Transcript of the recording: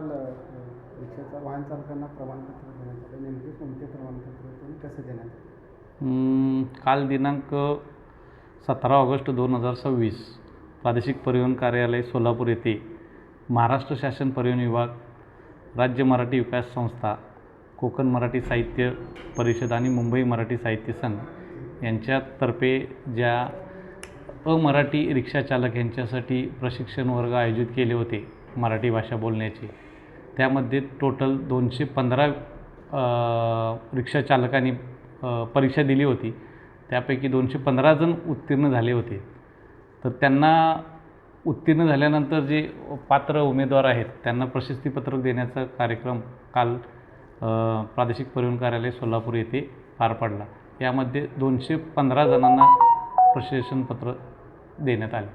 काल रिक्षाचा वाहन चालकांना प्रमाणपत्र देण्यात आलं, नेमके कोणते प्रमाणपत्र होते आणि कसं देण्यात आलं? काल दिनांक 17 ऑगस्ट 2026 प्रादेशिक परिवहन कार्यालय सोलापूर येथे महाराष्ट्र शासन परिवहन विभाग, राज्य मराठी विकास संस्था, कोकण मराठी साहित्य परिषद आणि मुंबई मराठी साहित्य संघ यांच्यातर्फे ज्या अमराठी रिक्षाचालक यांच्यासाठी प्रशिक्षण वर्ग आयोजित केले होते मराठी भाषा बोलण्याचे, त्यामध्ये टोटल 215 रिक्षाचालकांनी परीक्षा दिली होती. त्यापैकी 215 जण उत्तीर्ण झाले होते. तर त्यांना उत्तीर्ण झाल्यानंतर जे पात्र उमेदवार आहेत त्यांना प्रशस्तीपत्रक देण्याचा कार्यक्रम काल प्रादेशिक परिवहन कार्यालय सोलापूर येथे पार पडला. यामध्ये 215 जणांना प्रशस्तीपत्र देण्यात आले.